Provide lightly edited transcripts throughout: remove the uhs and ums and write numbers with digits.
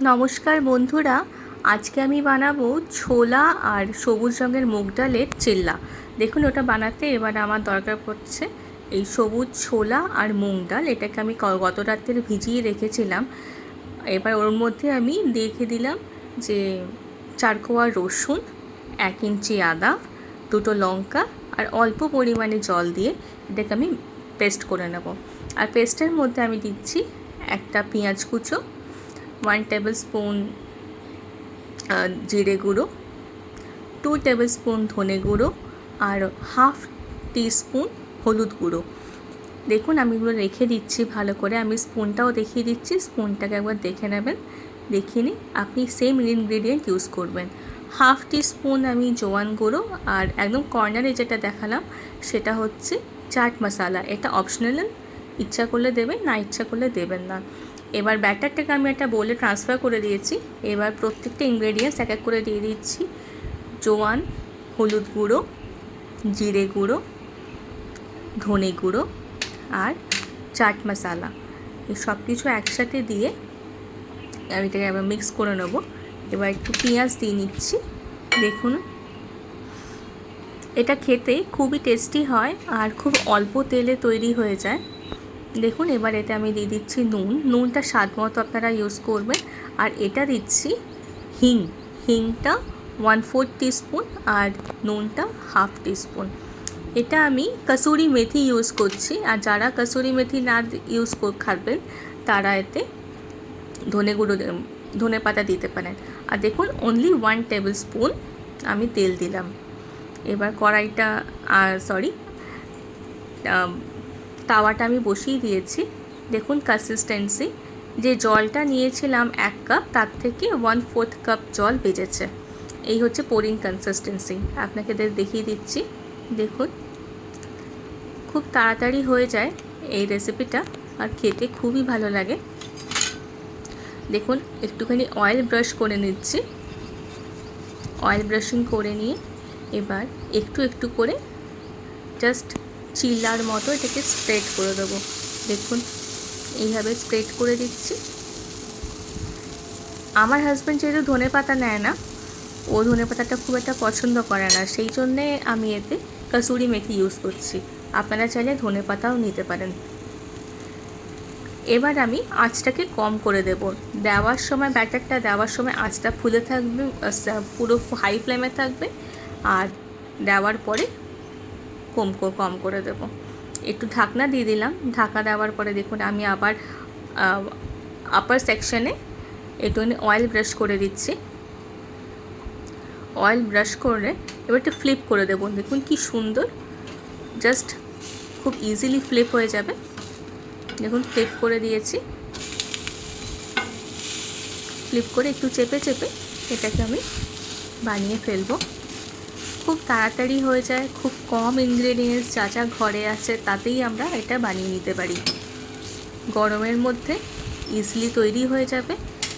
নমস্কার বন্ধুরা, আজকে আমি বানাবো ছোলা আর সবুজ রঙের মুগ ডালের চিল্লা। দেখুন, ওটা বানাতে এবার আমার দরকার পড়ছে এই সবুজ ছোলা আর মুগ ডাল। এটাকে আমি গত রাত্রে ভিজিয়ে রেখেছিলাম। এবার ওর মধ্যে আমি দেখে দিলাম যে 4 কোয়া রসুন, 1 ইঞ্চি আদা, 2টো লঙ্কা আর অল্প পরিমাণে জল দিয়ে এটাকে আমি পেস্ট করে নেব। আর পেস্টের মধ্যে আমি দিচ্ছি একটা পেঁয়াজ কুচো, 1 টেবিল স্পুন জিরে গুঁড়ো, 2 টেবিল স্পুন ধনে গুঁড়ো আর হাফ টিস্পুন হলুদ গুঁড়ো। দেখুন, আমি এগুলো রেখে দিচ্ছি ভালো করে। আমি স্পুনটাও দেখিয়ে দিচ্ছি, স্পুনটাকে একবার দেখে নেবেন। দেখিয়ে নিই, আপনি সেম ইনগ্রেডিয়েন্ট ইউজ করবেন। হাফ টিস্পুন আমি জোয়ান গুঁড়ো, আর একদম কর্নারে যেটা দেখালাম সেটা হচ্ছে চাট মশলা। এটা অপশনাল, ইচ্ছা করলে দেবেন, না ইচ্ছা করলে দেবেন না। এবার ব্যাটারটাকে আমি একটা বোলে ট্রান্সফার করে দিয়েছি। এবার প্রত্যেকটা ইনগ্রেডিয়েন্টস এক এক করে দিয়ে দিচ্ছি। জোয়ান, হলুদ গুঁড়ো, জিরে গুঁড়ো, ধনে গুঁড়ো আর চাট মশলা, এই সব কিছু একসাথে দিয়ে আমি এটাকে আবার মিক্স করে নেব। এবার একটু পেঁয়াজ দিয়ে নিচ্ছি। দেখুন, এটা খেতে খুবই টেস্টি হয় আর খুব অল্প তেলে তৈরি হয়ে যায়। দেখুন, এবার এতে আমি দিয়ে দিচ্ছি নুনটা স্বাদ মতো আপনারা ইউজ করবেন। আর এটা দিচ্ছি হিংটা 1/4 টিস্পুন আর নুনটা হাফ টিস্পুন। এটা আমি কসুরি মেথি ইউজ করছি, আর যারা কসুরি মেথি না ইউজ খাবেন তারা এতে ধনে পাতা দিতে পারেন। আর দেখুন, অনলি 1 টেবিল স্পুন আমি তেল দিলাম। এবার কড়াইটা তাওয়াটা আমি বসিয়ে দিয়েছি। দেখুন কনসিস্টেন্সি, যে জলটা নিয়েছিলাম 1 কাপ, তার থেকে 1/4 কাপ জল বেজেছে। এই হচ্ছে পোরিং কনসিস্টেন্সি। আপনাকে দেখিয়ে দিচ্ছি। দেখুন, খুব তাড়াতাড়ি হয়ে যায় এই রেসিপিটা, আর খেতে খুবই ভালো লাগে। দেখুন, একটুখানি অয়েল ব্রাশ করে নিচ্ছি। অয়েল ব্রাশিং করে নিয়ে এবার একটু একটু করে জাস্ট চিল্লার মতো এটাকে স্প্রেড করে দেবো। দেখুন, এইভাবে স্প্রেড করে দিচ্ছি। আমার হাজব্যান্ড যেহেতু ধনে পাতা নেয় না, ও ধনে পাতাটা খুব একটা পছন্দ করে না, সেই জন্যে আমি এতে কসুরি মেথি ইউজ করছি। আপনারা চাইলে ধনে পাতাও নিতে পারেন। এবার আমি আঁচটাকে কম করে দেব। দেওয়ার সময়, ব্যাটারটা দেওয়ার সময় আঁচটা ফুলে থাকবে, পুরো হাই ফ্লেমে থাকবে, আর দেওয়ার পরে কম করে দেব। একটু ঢাকনা দিয়ে দিলাম। ঢাকা দেওয়ার পরে দেখুন, আমি আবার আপার সেকশনে একটুখানি অয়েল ব্রাশ করে দিচ্ছি। অয়েল ব্রাশ করে এবার একটু ফ্লিপ করে দেবো। দেখুন কি সুন্দর, জাস্ট খুব ইজিলি ফ্লিপ হয়ে যাবে। দেখুন, ফ্লিপ করে দিয়েছি। ফ্লিপ করে একটু চেপে চেপে এটাকে আমি বানিয়ে ফেলবো। খুব তাড়াতাড়ি হয়ে যায়, খুব কম ইনগ্রেডিয়েন্টস যা যা ঘরে আছে তাতেই আমরা এটা বানিয়ে নিতে পারি। গরমের মধ্যে ইজিলি তৈরি হয়ে যাবে।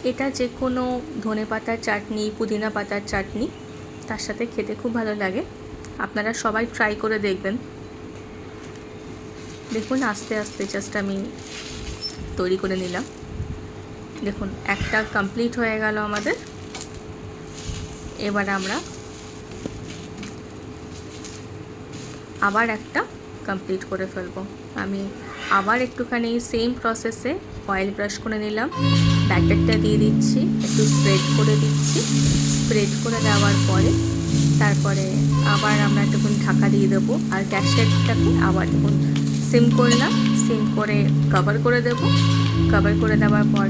এটা যে কোনো ধনে পাতার চাটনি, পুদিনা পাতার চাটনি, তার সাথে খেতে খুব ভালো লাগে। আপনারা সবাই ট্রাই করে দেখবেন। দেখুন, আস্তে আস্তে জাস্ট আমি তৈরি করে নিলাম। দেখুন, একটা কমপ্লিট হয়ে গেল আমাদের। এবার আমরা আবার একটা কমপ্লিট করে ফেলবো। আমি আবার একটুখানি সেম প্রসেসে অয়েল ব্রাশ করে নিলাম। ব্যাটারটা দিয়ে দিচ্ছি, একটু স্প্রেড করে দিচ্ছি। স্প্রেড করে দেওয়ার পরে তারপরে আবার আমরা একটুখানি ঢাকা দিয়ে দেবো। আর গ্যাসটাকে আবার দেখুন সিম করলাম, সিম করে কভার করে দেবো। কভার করে দেওয়ার পর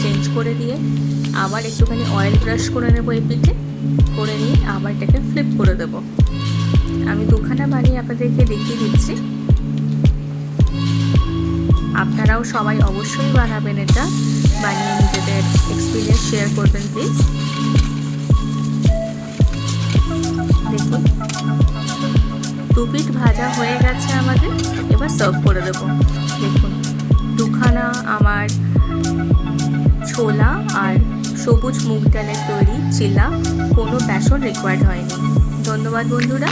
চেঞ্জ করে দিয়ে আবার একটুখানি অয়েল ব্রাশ করে নেবো এই পিঠে, করে নিয়ে আবার এটাকে ফ্লিপ করে দেবো। আমি দুখানা বানিয়ে আপনাদেরকে দেখিয়ে দিচ্ছি। আপনারাও সবাই অবশ্যই বানাবেন, এটা বানিয়ে নিজেদের এক্সপিরিয়েন্স শেয়ার করবেন প্লিজ। দেখুন, 2 পিঠ ভাজা হয়ে গেছে আমাদের। এবার সার্ভ করে দেবো। দেখুন, দুখানা আমার ছোলা আর সবুজ মুগ ডালের তৈরি চিলা, কোনো বেসন রিকোয়ার্ড হয়নি। ধন্যবাদ বন্ধুরা।